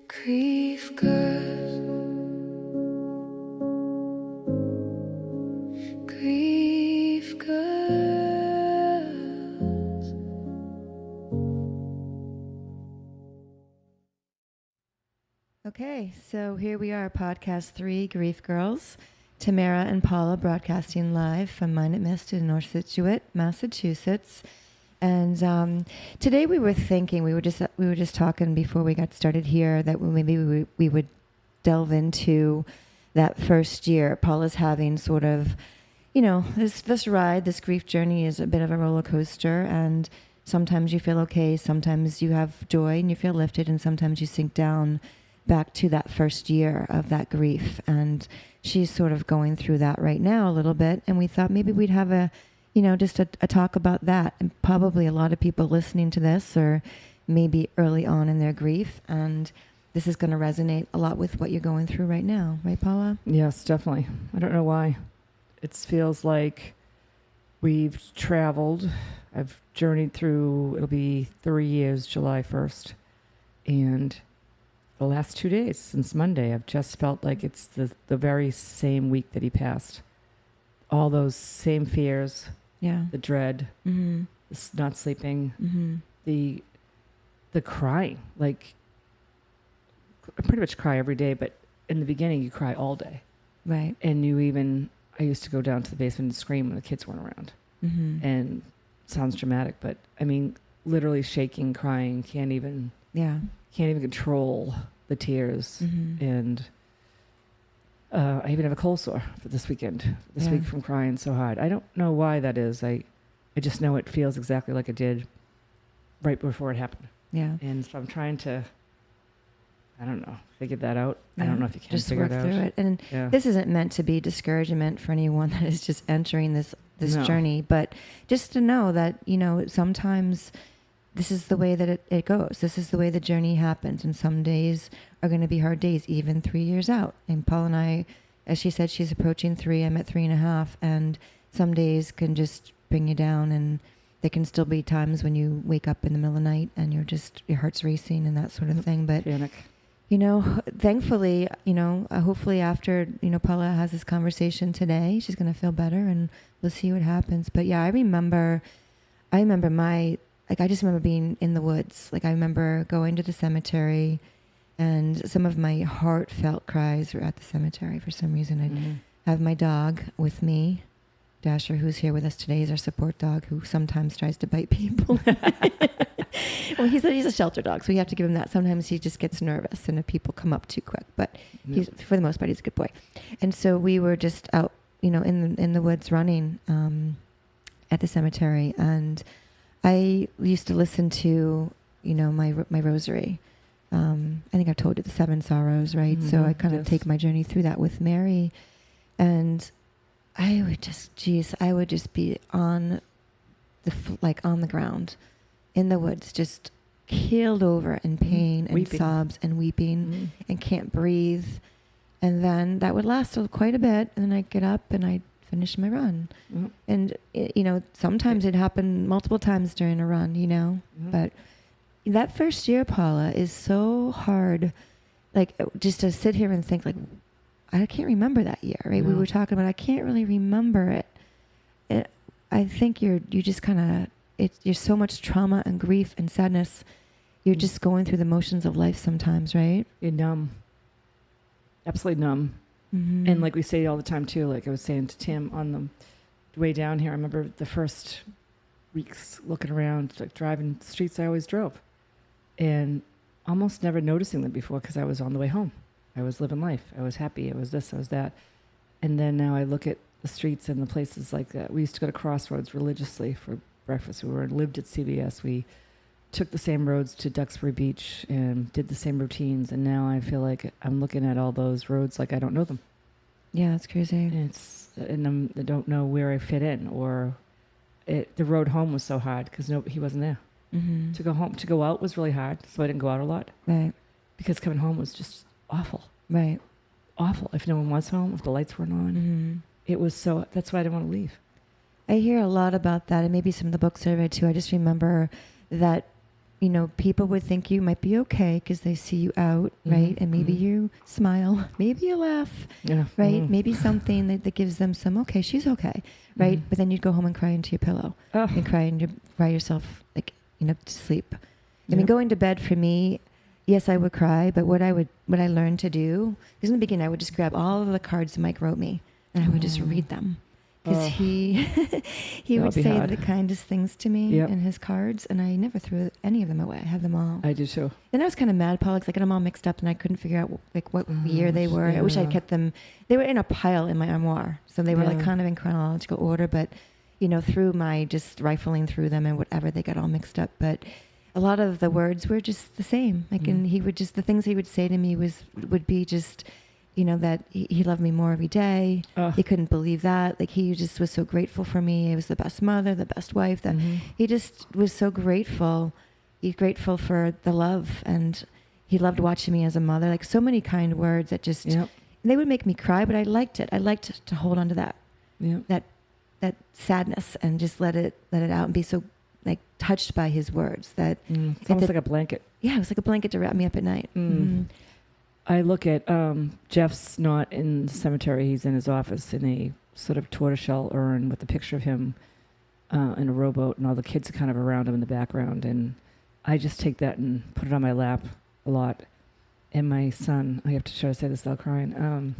Grieve girls, grieve girls. Okay, so here we are, podcast 3, Grief Girls. Tamara and Paula broadcasting live from Mine at Mist in North Situate, Massachusetts. And today we were thinking, we were just talking before we got started here that maybe we would delve into that first year. Paula's having sort of, this ride, this grief journey is a bit of a roller coaster, and sometimes you feel okay, sometimes you have joy and you feel lifted, and sometimes you sink down back to that first year of that grief. And she's sort of going through that right now a little bit, and we thought maybe we'd have just a talk about that. And probably a lot of people listening to this are maybe early on in their grief, and this is going to resonate a lot with what you're going through right now. Right, Paula? Yes, definitely. I don't know why. It feels like we've traveled. I've journeyed through, it'll be 3 years, July 1st. And the last 2 days since Monday, I've just felt like it's the very same week that he passed. All those same fears. Yeah. The dread, Mm-hmm. the not sleeping, Mm-hmm. the crying. Like, I pretty much cry every day, but in the beginning, you cry all day. Right. And I used to go down to the basement and scream when the kids weren't around. Mm-hmm. And it sounds dramatic, but I mean, literally shaking, crying, can't even control the tears. Mm-hmm. And I even have a cold sore for this week from crying so hard. I don't know why that is. I just know it feels exactly like it did right before it happened. Yeah. And so I'm trying to, I don't know, figure that out. Yeah. I don't know if you can just figure work it out. through it. And this isn't meant to be discouragement for anyone that is just entering this No. journey, but just to know that, sometimes this is the way that it goes. This is the way the journey happens. And some days are going to be hard days, even 3 years out. And Paul and I, as she said, she's approaching 3. I'm at 3.5. And some days can just bring you down. And there can still be times when you wake up in the middle of the night and your heart's racing and that sort of thing. But, Panic. thankfully, hopefully after, Paula has this conversation today, she's going to feel better and we'll see what happens. But yeah, I remember I just remember being in the woods. Like, I remember going to the cemetery, and some of my heartfelt cries were at the cemetery for some reason. I'd have my dog with me, Dasher, who's here with us today. He's our support dog who sometimes tries to bite people. Well, he's a shelter dog, so we have to give him that. Sometimes he just gets nervous, and if people come up too quick. But for the most part, he's a good boy. And so we were just out, in the woods running at the cemetery, and I used to listen to, my rosary. I think I've told you the 7 sorrows, right? Mm-hmm. So I kind of take my journey through that with Mary. And I would just be on the ground in the woods, just keeled over in pain and weeping. Sobs and weeping and can't breathe. And then that would last quite a bit. And then I'd get up and I'd finish my run. And sometimes it happened multiple times during a run, but that first year, Paula, is so hard. Like, just to sit here and think, like, I can't remember that year, right? No. We were talking about, I can't really remember it. I think you just kind of, you're so much trauma and grief and sadness. You're just going through the motions of life sometimes, right? You're numb. Absolutely numb. Mm-hmm. And like we say all the time too, like I was saying to Tim on the way down here, I remember the first weeks looking around, like driving the streets I always drove, and almost never noticing them before because I was on the way home. I was living life. I was happy. I was this, I was that. And then now I look at the streets and the places like that. We used to go to Crossroads religiously for breakfast. We lived at CVS. We took the same roads to Duxbury Beach and did the same routines. And now I feel like I'm looking at all those roads like I don't know them. Yeah, it's crazy. And I don't know where I fit in, or the road home was so hard because he wasn't there. Mm-hmm. To go out was really hard, so I didn't go out a lot. Right. Because coming home was just awful. Right. Awful. If no one was home, if the lights weren't on, Mm-hmm. it was so. That's why I didn't want to leave. I hear a lot about that, and maybe some of the books I read too. I just remember that people would think you might be okay because they see you out, right? And maybe you smile, maybe you laugh, Yeah. right? Maybe something that gives them some, okay, she's okay, right? But then you'd go home and cry into your pillow and cry yourself like, to sleep. I mean, going to bed for me, yes, I would cry, but what I learned to do, because in the beginning I would just grab all of the cards Mike wrote me and I would just read them. Because he would say hard. the kindest things to me in his cards, and I never threw any of them away. I have them all. I do too. Then I was kind of mad, Paul, because I got them all mixed up, and I couldn't figure out what year they were. I wish I'd kept them. They were in a pile in my armoire, so they were like kind of in chronological order. But through my just rifling through them and whatever, they got all mixed up. But a lot of the words were just the same. Like, and he would just the things he would say to me would be just. That he loved me more every day. He couldn't believe that. Like, he just was so grateful for me. I was the best mother, the best wife. That he just was so grateful. He's grateful for the love, and he loved watching me as a mother. Like, so many kind words that just they would make me cry, but I liked it. I liked to hold on to that that sadness and just let it out and be so like touched by his words that it's almost like a blanket. Yeah, it was like a blanket to wrap me up at night. I look at Jeff's not in the cemetery. He's in his office in a sort of tortoiseshell urn with a picture of him in a rowboat, and all the kids are kind of around him in the background. And I just take that and put it on my lap a lot. And my son, I have to try to say this without crying.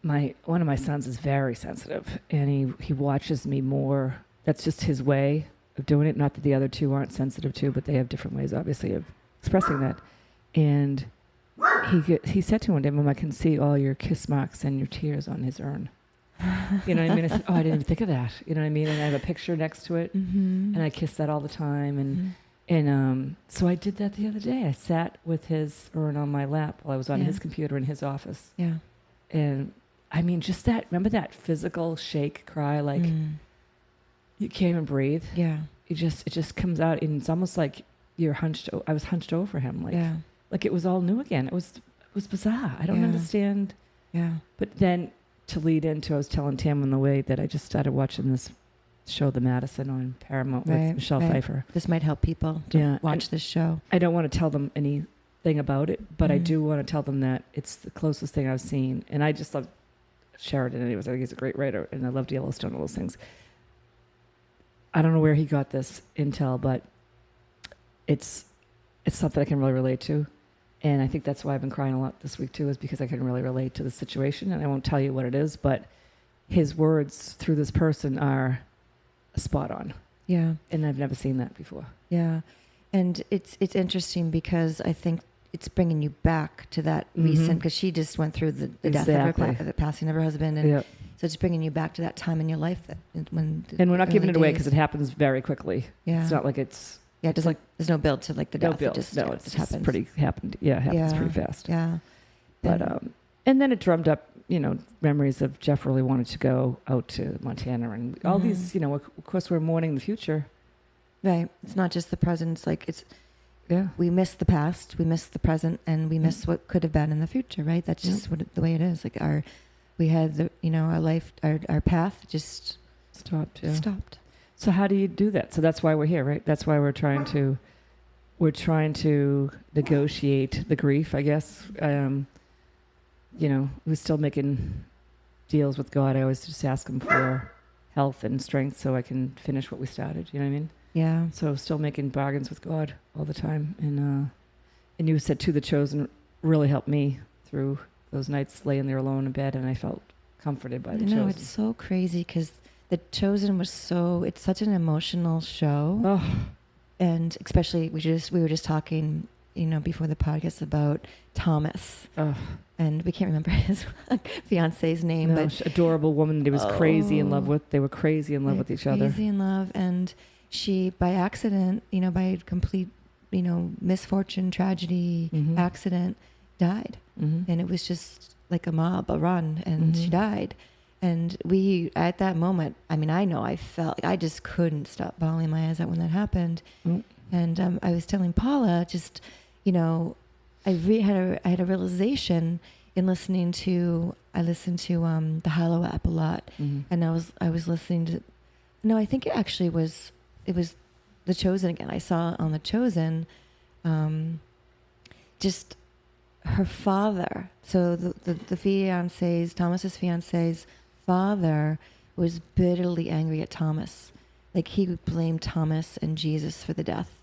One of my sons is very sensitive, and he watches me more. That's just his way of doing it. Not that the other two aren't sensitive too, but they have different ways, obviously, of expressing that. And he said to him one day, "Mom, I can see all your kiss marks and your tears on his urn." You know what I mean? I said, "Oh, I didn't even think of that." You know what I mean? And I have a picture next to it, and I kiss that all the time. And so I did that the other day. I sat with his urn on my lap while I was on his computer in his office. Yeah. And I mean, just that. Remember that physical shake, cry, like you can't even breathe. Yeah. It just comes out, and it's almost like you're hunched. I was hunched over him, like. Yeah. Like it was all new again. It was bizarre. I don't understand. Yeah. But then to lead into, I was telling Tam on the way that I just started watching this show, The Madison, on Paramount with Michelle Pfeiffer. This might help people to watch this show. I don't want to tell them anything about it, but I do want to tell them that it's the closest thing I've seen. And I just love Sheridan anyways. I think he's a great writer, and I loved Yellowstone, all those things. I don't know where he got this intel, but it's something I can really relate to. And I think that's why I've been crying a lot this week, too, is because I can really relate to the situation. And I won't tell you what it is, but his words through this person are spot on. Yeah. And I've never seen that before. Yeah. And it's interesting because I think it's bringing you back to that recent, because she just went through the death of the passing of her husband. And so it's bringing you back to that time in your life. And we're not giving it away because it happens very quickly. Yeah. It's not like it's... Yeah, it doesn't, there's no build to like the death. It just happens. Pretty fast. Yeah. But and then it drummed up, memories of Jeff really wanted to go out to Montana and all these, of course we're mourning the future. Right. It's not just the present. It's like we miss the past, we miss the present, and we miss what could have been in the future. Right. That's just the way it is. Like we had our life, our path just stopped. Yeah. Stopped. So how do you do that? So that's why we're here, right? That's why we're trying to negotiate the grief, I guess. We're still making deals with God. I always just ask him for health and strength so I can finish what we started. You know what I mean? Yeah. So still making bargains with God all the time. And you said, too, The Chosen really helped me through those nights laying there alone in bed, and I felt comforted by The Chosen. No, it's so crazy because The Chosen was it's such an emotional show. Oh. And especially we were just talking, before the podcast about Thomas. Oh. And we can't remember his fiance's name, but adorable woman that he was crazy in love with. They were crazy in love with each other. Crazy in love. And she, by accident, by complete, misfortune, tragedy, accident, died. And it was just like a run, and she died. And at that moment, I mean, I felt, I just couldn't stop bawling my eyes out when that happened. And I was telling Paula, just, I had a realization in listening to, I listened to the Hollow app a lot. And I was listening to, no, I think it was The Chosen again. I saw on The Chosen, just her father. So the fiance's, Thomas's fiance's father was bitterly angry at Thomas. Like he would blame Thomas and Jesus for the death,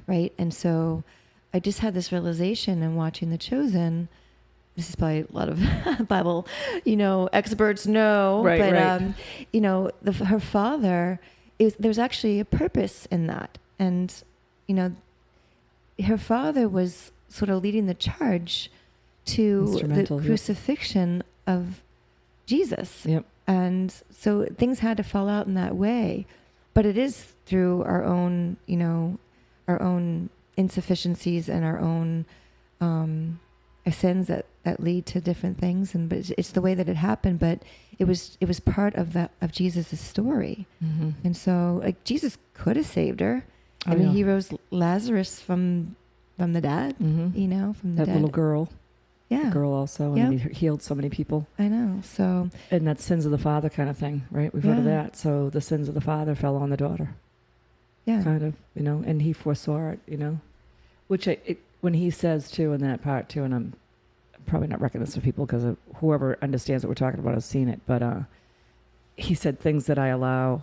right? And so I just had this realization in watching The Chosen. This is probably a lot of Bible, experts know, Right, but right. her father there's actually a purpose in that, and her father was sort of leading the charge to the crucifixion of Jesus. Yep. And so things had to fall out in that way. But it is through our own, our own insufficiencies and our own sins that lead to different things. But it's the way that it happened. But it was part of Jesus' story. Mm-hmm. And so like Jesus could have saved her. I mean, he rose Lazarus from the dead, mm-hmm. From the that dead. little girl. Yeah. Girl also. Yep. And he healed so many people. I know. So. And that sins of the father kind of thing, right? We've heard of that. So the sins of the father fell on the daughter. Yeah. Kind of, and he foresaw it, which when he says too in that part too, and I'm probably not wrecking this for people because whoever understands what we're talking about has seen it, but he said things that I allow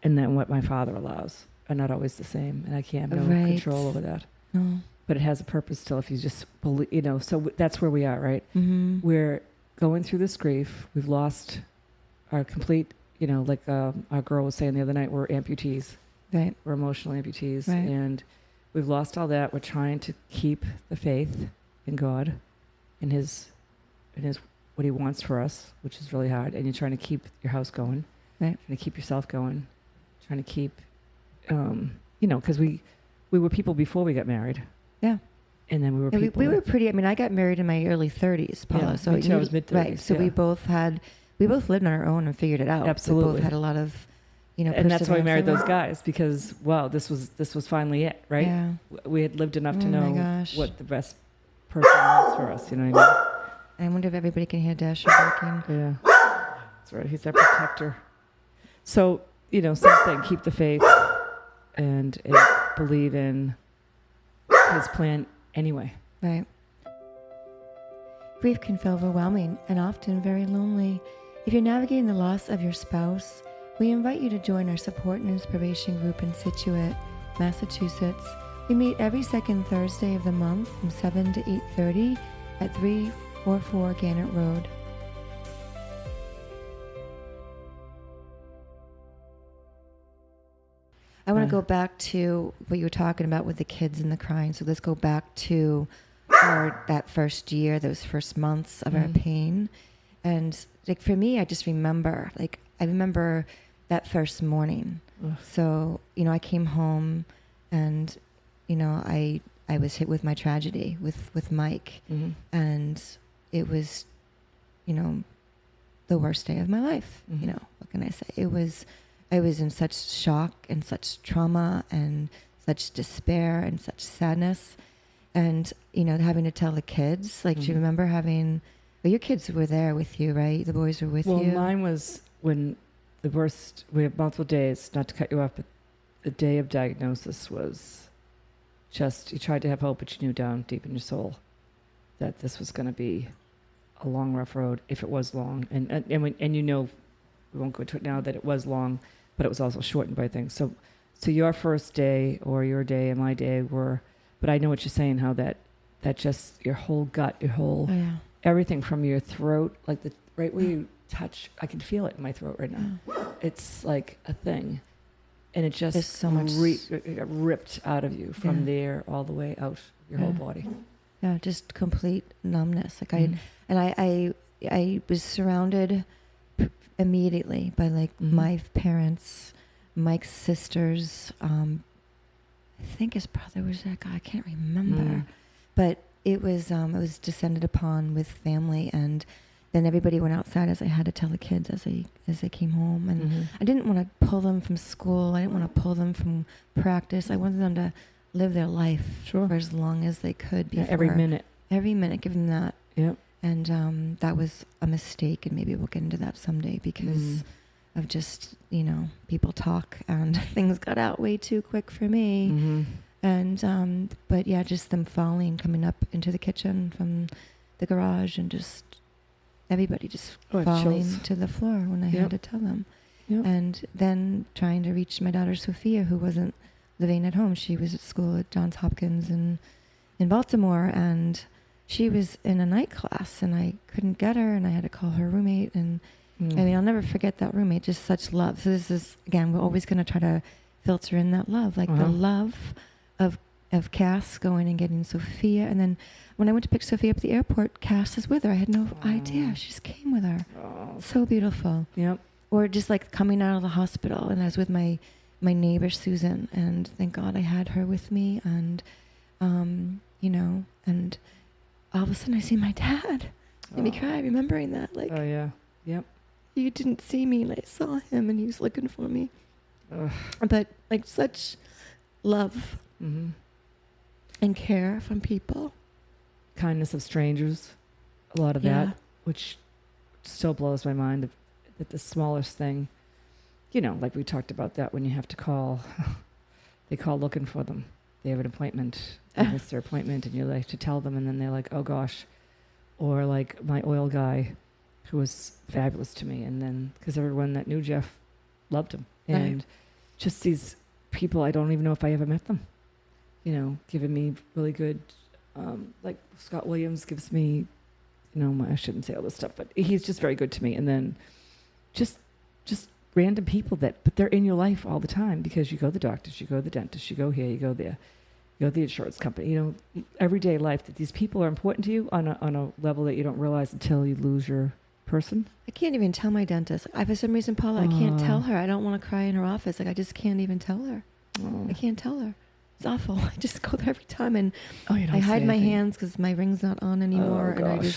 and then what my father allows are not always the same, and I can't have no control over that. No. But it has a purpose still if you just believe, so that's where we are, right? Mm-hmm. We're going through this grief. We've lost our complete, like our girl was saying the other night, we're amputees. Right. We're emotional amputees. Right. And we've lost all that. We're trying to keep the faith in God and his what he wants for us, which is really hard. And you're trying to keep your house going. Right. Trying to keep yourself going. Trying to keep, because we were people before we got married. Yeah. And then we were people. We were pretty, I got married in my early 30s, Paula. Yeah, so me too, I was mid-30s. Right. So we both lived on our own and figured it out. Absolutely. We both had a lot of, and that's why we married those guys, because, wow, this was finally it, right? Yeah. We had lived enough to Oh my know gosh. what the best person was for us, you know what I mean? I wonder if everybody can hear Dasher barking. Yeah. That's right. He's our protector. So, same thing. Keep the faith and believe in his plan anyway. Right. Grief can feel overwhelming and often very lonely. If you're navigating the loss of your spouse, we invite you to join our support and inspiration group in Scituate, Massachusetts. We meet every second Thursday of the month from 7 to 8:30 at 344 Gannett Road. I want to go back to what you were talking about with the kids and the crying. So let's go back to that first year, those first months of our pain. And like for me, I just remember, I remember that first morning. Ugh. So, I came home and, I was hit with my tragedy with Mike. Mm-hmm. And it was, the worst day of my life. Mm-hmm. What can I say? I was in such shock and such trauma and such despair and such sadness. And, having to tell the kids, do you remember your kids were there with you, right? The boys were with you? Well, mine was when we have multiple days, not to cut you off, but the day of diagnosis was just, you tried to have hope, but you knew down deep in your soul that this was going to be a long, rough road, if it was long. And we won't go into it now, that it was long, but it was also shortened by things. So your first day or your day and my day but I know what you're saying, how that just, your whole gut, your whole, everything from your throat, right where you touch, I can feel it in my throat right now. It's like a thing. And it just There's so much it got ripped out of you from there all the way out your whole body. Yeah, just complete numbness. I was surrounded immediately by my parents, Mike's sisters. I think his brother was that guy. I can't remember, but it was descended upon with family, and then everybody went outside as I had to tell the kids as they came home, and I didn't want to pull them from school. I didn't want to pull them from practice. I wanted them to live their life for as long as they could. Every minute, give them that. Yep. And that was a mistake, and maybe we'll get into that someday because of just, people talk and things got out way too quick for me. Mm-hmm. And, but yeah, just them coming up into the kitchen from the garage and just everybody just falling chills. to the floor when I had to tell them. Yep. And then trying to reach my daughter Sophia, who wasn't living at home. She was at school at Johns Hopkins in Baltimore, and she was in a night class, and I couldn't get her, and I had to call her roommate. And I mean, I'll never forget that roommate, just such love. So this is, again, we're always going to try to filter in that love, like the love of Cass going and getting Sophia. And then when I went to pick Sophia up at the airport, Cass is with her. I had no idea. She just came with her. So beautiful. Yep. Or just like coming out of the hospital, and I was with my neighbor Susan, and thank God I had her with me. And and all of a sudden I see my dad. Made me cry remembering that. Like, oh yeah, yep. You didn't see me, and I saw him, and he was looking for me. But like such love and care from people, kindness of strangers, a lot of that, which still blows my mind. That the smallest thing, like we talked about that when you have to call, they call looking for them. They have an appointment, they miss their appointment, and you like to tell them, and then they're like, oh gosh. Or like my oil guy, who was fabulous to me, and then because everyone that knew Jeff loved him, and just these people, I don't even know if I ever met them, giving me really good, like Scott Williams gives me, I shouldn't say all this stuff, but he's just very good to me. And then just random people but they're in your life all the time, because you go to the doctors, you go to the dentist, you go here, you go there, you go to the insurance company, everyday life, that these people are important to you on a level that you don't realize until you lose your person. I can't even tell my dentist. For some reason, Paula, I can't tell her. I don't want to cry in her office. Like, I just can't even tell her. I can't tell her. It's awful. I just go there every time, and I hide my hands because my ring's not on anymore. And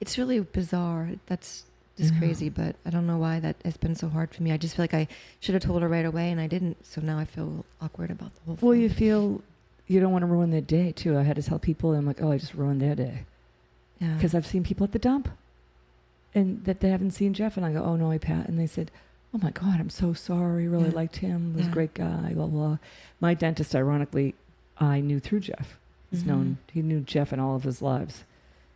it's really bizarre. That's just crazy, but I don't know why that has been so hard for me. I just feel like I should have told her right away, and I didn't. So now I feel awkward about the whole thing. Well, you feel you don't want to ruin their day, too. I had to tell people, and I'm like, I just ruined their day. Yeah. Because I've seen people at the dump, and that they haven't seen Jeff, and I go, oh, no, Pat. And they said, oh, my God, I'm so sorry. Really liked him. He was a great guy, blah, blah. My dentist, ironically, I knew through Jeff. He knew Jeff in all of his lives.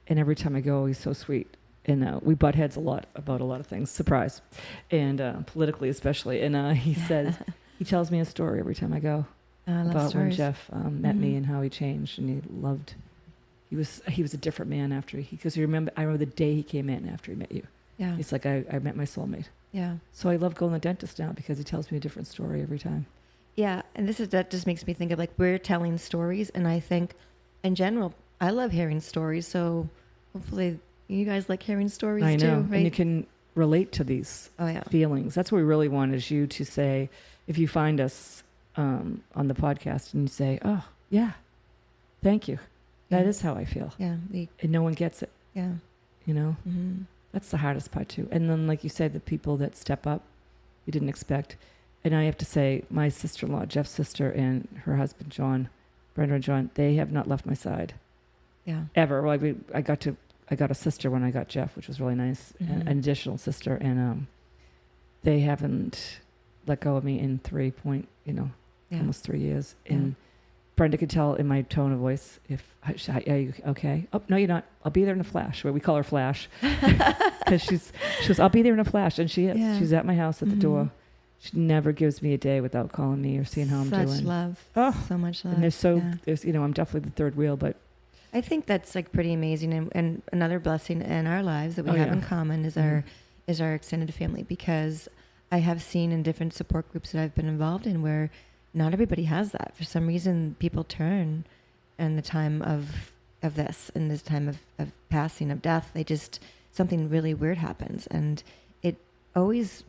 And every time I go, he's so sweet. And we butt heads a lot about a lot of things. Surprise. And politically especially. And he says, he tells me a story every time I go about when Jeff met me and how he changed. And he was a different man after because I remember the day he came in after he met you. Yeah. It's like I met my soulmate. Yeah. So I love going to the dentist now because he tells me a different story every time. Yeah. And that just makes me think of, like, we're telling stories. And I think in general, I love hearing stories. So hopefully you guys like hearing stories too, right? And you can relate to these feelings. That's what we really want, is you to say, if you find us on the podcast and you say, oh, yeah, thank you. That is how I feel. Yeah. And no one gets it. Yeah. That's the hardest part too. And then, like you said, the people that step up, you didn't expect. And I have to say, my sister-in-law, Jeff's sister, and her husband, John, Brenda and John, they have not left my side. Yeah. Ever. Well, I got a sister when I got Jeff, which was really nice, an additional sister, and they haven't let go of me in almost 3 years. And Brenda could tell in my tone of voice are you okay? Oh, no, you're not. I'll be there in a flash. We call her Flash because she goes, I'll be there in a flash, and she is. Yeah. She's at my house at the door. She never gives me a day without calling me or seeing how I'm doing. Such love. So much love. And there's I'm definitely the third wheel, but I think that's like pretty amazing, and another blessing in our lives that we have in common is our extended family, because I have seen in different support groups that I've been involved in where not everybody has that. For some reason, people turn in the time of this, in this time of passing, of death. They just, something really weird happens, and it always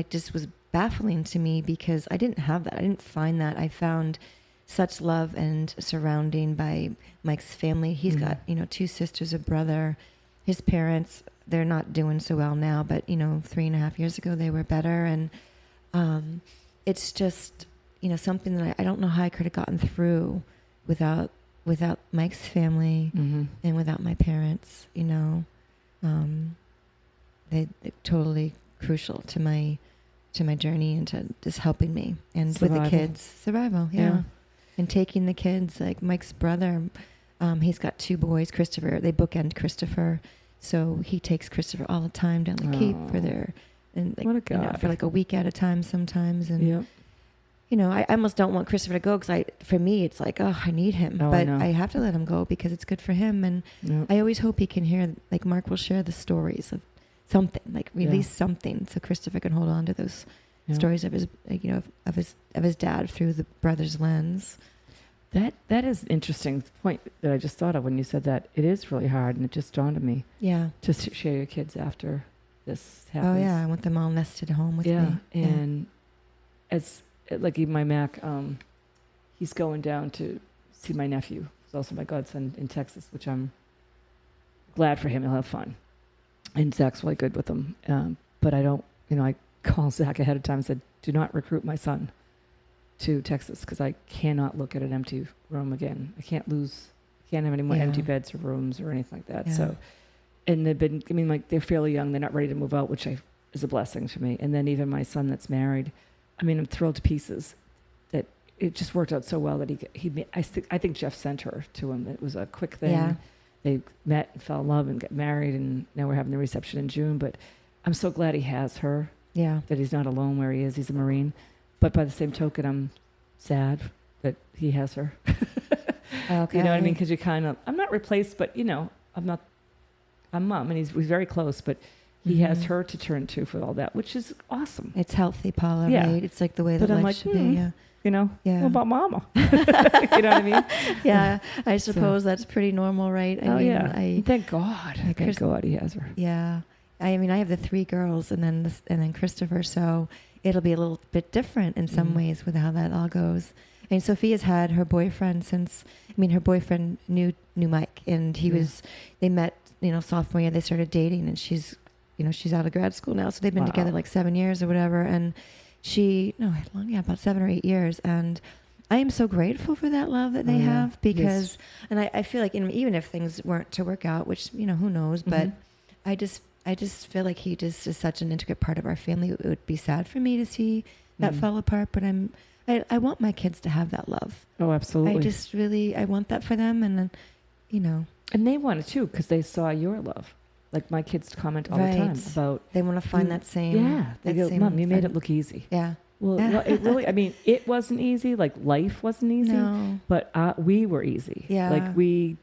just was baffling to me because I didn't have that. I didn't find that. I found such love and surrounding by Mike's family. He's got, 2 sisters, a brother. His parents, they're not doing so well now, but 3.5 years ago they were better. And it's just, something that I don't know how I could have gotten through without Mike's family and without my parents. They're totally crucial to my to my journey and to just helping me and with Survival. the kids. Survival, yeah. And taking the kids, like Mike's brother, he's got 2 boys, Christopher. They bookend Christopher. So he takes Christopher all the time down the Cape for their, and like, What a guy. for like a week at a time sometimes. And, Yep. you know, I almost don't want Christopher to go because for me, it's like, oh, I need him. Oh, I but know. I have to let him go because it's good for him. And Yep. I always hope he can hear, like Mark will share the stories of something, like release something so Christopher can hold on to those stories of his, like, you know, of his dad through the brother's lens. That is an interesting point that I just thought of when you said that. It is really hard, and it just dawned on me Yeah. to share your kids after this happens. Oh yeah, I want them all nested home with me. And as like even my Mac, he's going down to see my nephew, who's also my godson in Texas, which I'm glad for him. He'll have fun, and Zach's really good with him. But I don't, you know, I called Zach ahead of time and said, "Do not recruit my son to Texas because I cannot look at an empty room again. I can't have any more empty beds or rooms or anything like that." Yeah. So, and they've been, I mean, like they're fairly young. They're not ready to move out, which is a blessing to me. And then even my son that's married, I mean, I'm thrilled to pieces that it just worked out so well that I think Jeff sent her to him. It was a quick thing. Yeah. They met and fell in love and got married, and now we're having the reception in June. But I'm so glad he has her, Yeah. that he's not alone where he is. He's a Marine. But by the same token, I'm sad that he has her. Okay. You know what I mean? Because I'm not replaced, but, you know, I'm mom, and he's very close, but he has her to turn to for all that, which is awesome. It's healthy, Paula, Yeah. right? It's like the way But that I'm life like, should be. Yeah. You know, Yeah. what about mama? You know what I mean? Yeah. I suppose that's pretty normal, right? I mean, yeah. Thank God. Thank God he has her. Yeah. I mean, I have the 3 girls and then Christopher, so it'll be a little bit different in some ways with how that all goes. And Sophia's had her boyfriend her boyfriend knew Mike, and they met, you know, sophomore year, they started dating, and she's out of grad school now. So they've been together like 7 years or whatever. And about 7 or 8 years. And I am so grateful for that love that they have because, and I feel like even if things weren't to work out, which, you know, who knows, but I just feel like he just is such an intricate part of our family. It would be sad for me to see that fall apart, but I want my kids to have that love. Oh, absolutely. I want that for them. And then, you know. And they want it too, because they saw your love. Like my kids comment all the time about. They want to find that same. Yeah. They go, Mom, you made it look easy. Yeah. Well, it really, I mean, it wasn't easy. Like life wasn't easy. No. But we were easy. Yeah. Like we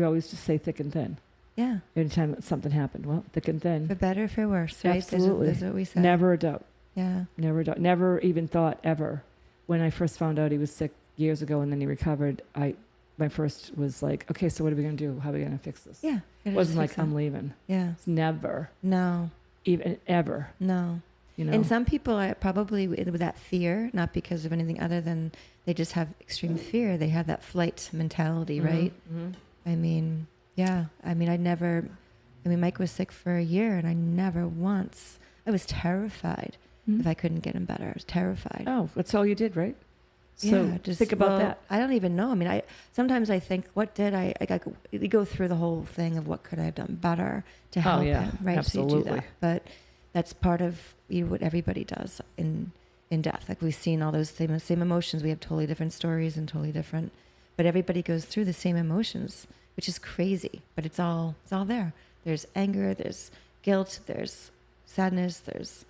always just say thick and thin. Yeah. Anytime something happened, well, thick and thin. For better, for worse, right? Absolutely. That's what we said. Never a doubt. Yeah. Never a doubt. Never even thought ever. When I first found out he was sick years ago and then he recovered, my first was like, okay, so what are we going to do? How are we going to fix this? Yeah. It wasn't like, I'm leaving. Yeah. It's never. No. Even ever. No. You know? And some people are probably with that fear, not because of anything other than they just have extreme fear. They have that flight mentality, right? Mm-hmm. I mean, yeah. I mean, Mike was sick for a year and I never once, I was terrified if I couldn't get him better. I was terrified. Oh, that's all you did, right? So yeah, just think about that. I don't even know. I mean, sometimes I think, what did I go through the whole thing of what could I have done better to help him, right? Absolutely. So you do that. But that's part of what everybody does in death. Like we've seen all those same emotions. We have totally different stories and totally different, but everybody goes through the same emotions, which is crazy. But it's all there. There's anger. There's guilt. There's sadness. There's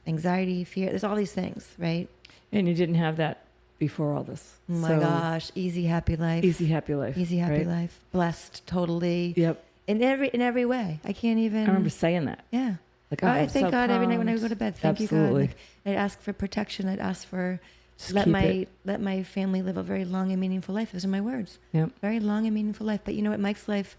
anxiety, fear. There's all these things, right? And you didn't have that before all this. Oh my gosh, easy happy life. Easy happy life. Easy happy right? life. Blessed totally. Yep. In every way. I can't even. I remember saying that. Yeah. Like, I thank God every night when I go to bed. Thank you, God. Like, I'd ask for protection. I'd ask for let my family live a very long and meaningful life. Those are my words. Yep. Very long and meaningful life. But you know what? Mike's life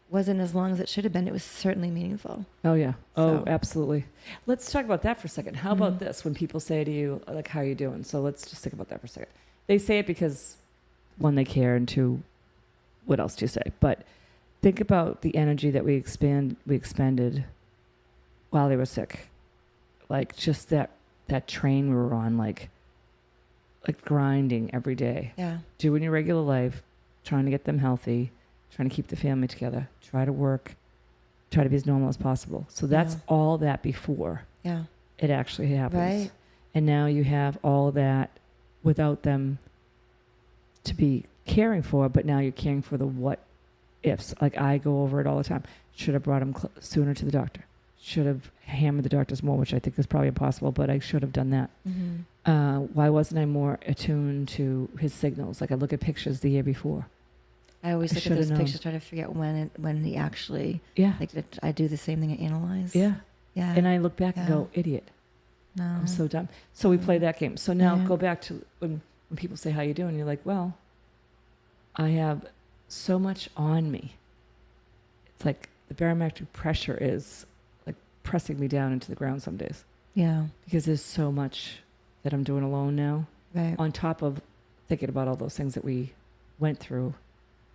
wasn't as long as it should have been. It was certainly meaningful. Oh, yeah. Oh, So. Absolutely. Let's talk about that for a second. How about this when people say to you, like, how are you doing? So let's just think about that for a second. They say it because, one, they care, and two, what else do you say? But think about the energy that we expended while they were sick. Like, just that train we were on, like grinding every day. Yeah. Doing your regular life, trying to get them healthy, trying to keep the family together, try to work, try to be as normal as possible. So that's all that before. Yeah. it actually happens. Right. And now you have all that without them to be caring for, but now you're caring for the what ifs. Like I go over it all the time. Should have brought him sooner to the doctor. Should have hammered the doctors more, which I think is probably impossible, but I should have done that. Why wasn't I more attuned to his signals? Like I look at pictures the year before. I always look at should have those known. pictures, try to figure out when he actually, Yeah. like, I do the same thing, I analyze. Yeah. Yeah. And I look back and Yeah. go, idiot. No. I'm so dumb. So we play that game. So now Yeah. go back to when people say, how you doing? You're like, well, I have so much on me. It's like the barometric pressure is like pressing me down into the ground some days Yeah. because there's so much that I'm doing alone now. Right. On top of thinking about all those things that we went through,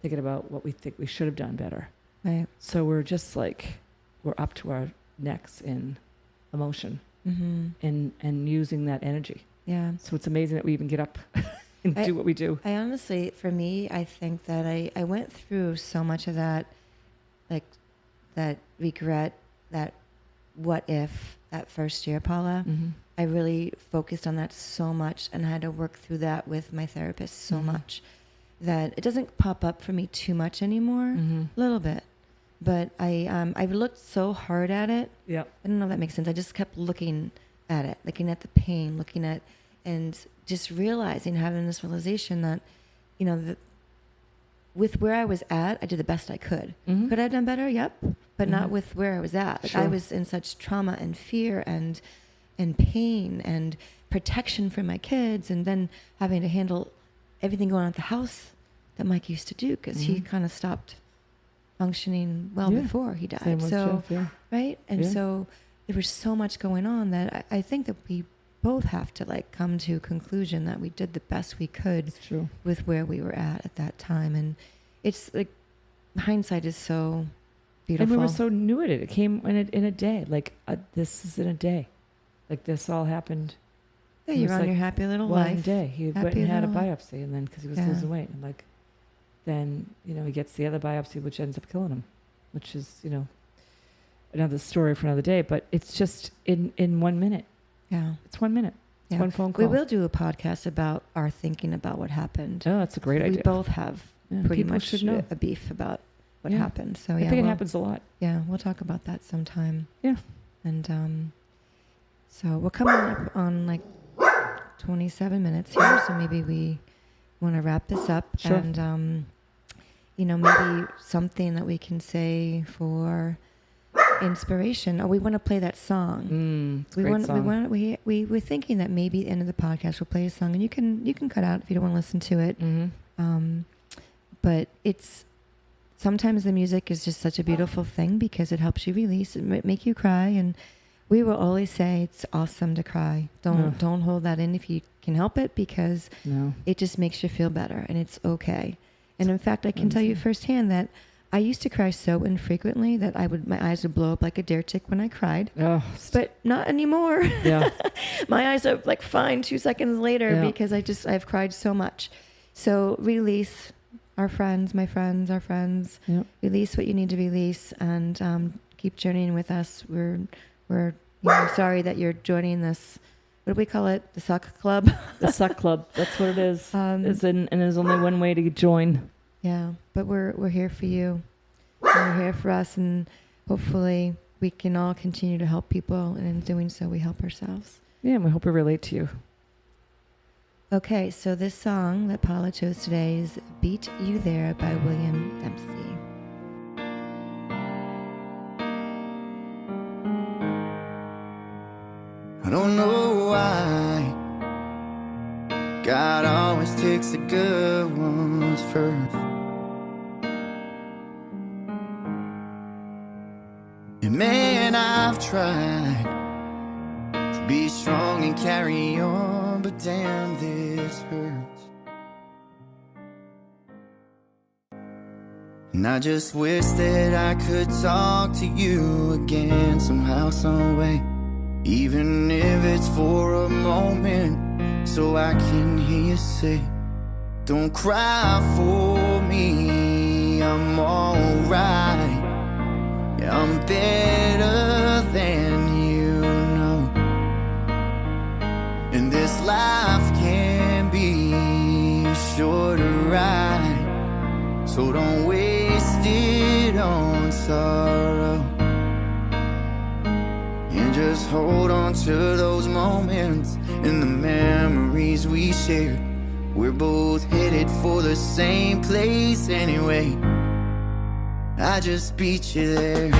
thinking about what we think we should have done better. Right. So we're just like, we're up to our necks in emotion and using that energy. Yeah. So it's amazing that we even get up and do what we do. I honestly, for me, I think that I went through so much of that, like that regret, that what if, that first year, Paula. I really focused on that so much and had to work through that with my therapist so much that it doesn't pop up for me too much anymore, a little bit. But I've looked so hard at it. Yep. I don't know if that makes sense. I just kept looking at it, looking at the pain, looking at, and just realizing, having this realization that, you know, that with where I was at, I did the best I could. Could I have done better? Yep. But not with where I was at. Like I was in such trauma and fear and pain and protection for my kids, and then having to handle everything going on at the house that Mike used to do because he kind of stopped functioning well before he died. So, right? And so there was so much going on that I think that we both have to like come to a conclusion that we did the best we could with where we were at that time. And it's like hindsight is so beautiful. And we were so new at it. It came in a day. Like this is in a day. Like this all happened. Yeah, you're on your happy little one life. day. He went and had a little life. biopsy, and then because he was losing weight, and like then he gets the other biopsy, which ends up killing him, which is another story for another day. But it's just in 1 minute. Yeah, it's 1 minute. It's one phone call. We will do a podcast about our thinking about what happened. Oh, that's a great idea. We both have pretty much should know. a beef about what happened. So I think it happens a lot. Yeah, we'll talk about that sometime. Yeah. And so we're coming up on like 27 minutes here, so maybe we want to wrap this up. Sure. And maybe something that we can say for inspiration. Oh, we want to play that song. We're thinking that maybe at the end of the podcast we'll play a song, and you can cut out if you don't want to listen to it. But it's sometimes the music is just such a beautiful thing because it helps you release, it might make you cry, and we will always say it's awesome to cry. Don't hold that in if you can help it, because it just makes you feel better, and it's okay. And in fact, I can tell you firsthand that I used to cry so infrequently that my eyes would blow up like a dare tick when I cried. Oh, but not anymore. Yeah. My eyes are like fine 2 seconds later because I've cried so much. So release our friends, my friends, our friends. Yep. Release what you need to release, and keep journeying with us. We're sorry that you're joining this. What do we call it? The Suck Club? The Suck Club. That's what it is. And there's only one way to join. Yeah, but we're here for you. And you're here for us, and hopefully we can all continue to help people, and in doing so we help ourselves. Yeah, and we hope we relate to you. Okay, so this song that Paula chose today is Beat You There by William Dempsey. I don't know why God always takes the good ones first. And man, I've tried to be strong and carry on, but damn, this hurts. And I just wish that I could talk to you again somehow, some way. Even if it's for a moment, so I can hear you say, don't cry for me, I'm alright. Yeah, I'm better than you know. life can be a shorter ride, so don't waste it on sorrow. And just hold on to those moments and the memories we shared. We're both headed for the same place anyway. I just beat you there.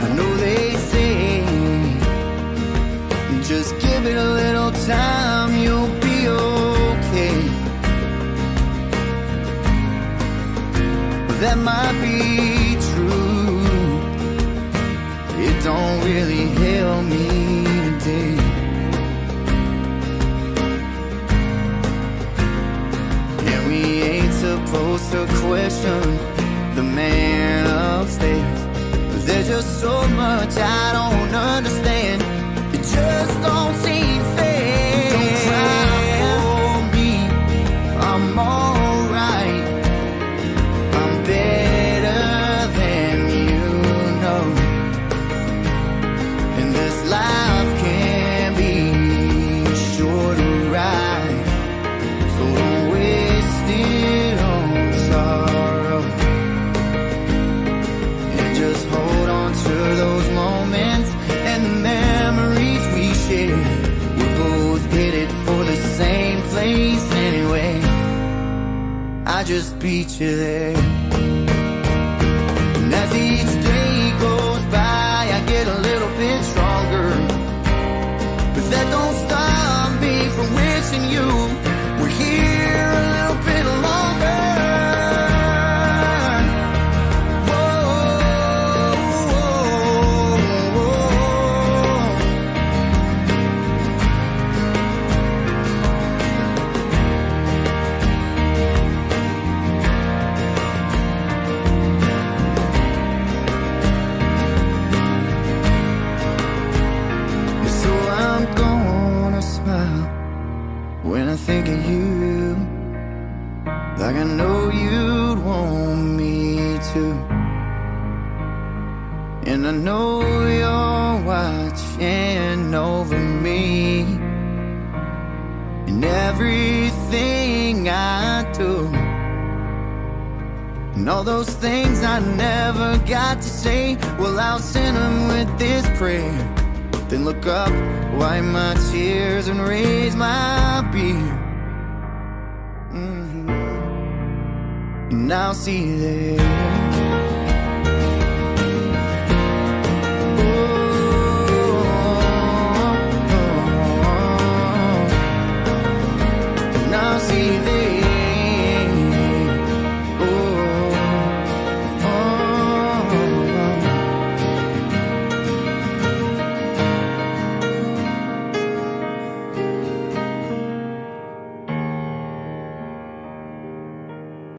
I know they say just give it a little time, you'll be okay. But that might be true. It don't really help me today. And we ain't supposed to question the man upstairs. There's just so much I don't understand. It just don't seem fair. Don't cry for me, I'm alright. I'm better than you know. And this life can be a shorter ride, so don't waste it on sorrow. And just hold on to those moments and the memories we shared. We're both headed for the same place anyway. I just beat you there. And as each day goes by, I get a little bit stronger. But that don't stop me from wishing you were here a little bit longer. So I'm gonna smile when I think of you, like I know you'd want me to. And I know you're watching over me in everything I do. And all those things I never got to say, well, I'll send them with this prayer. Then look up, wipe my tears and raise my beer. And I'll see you there.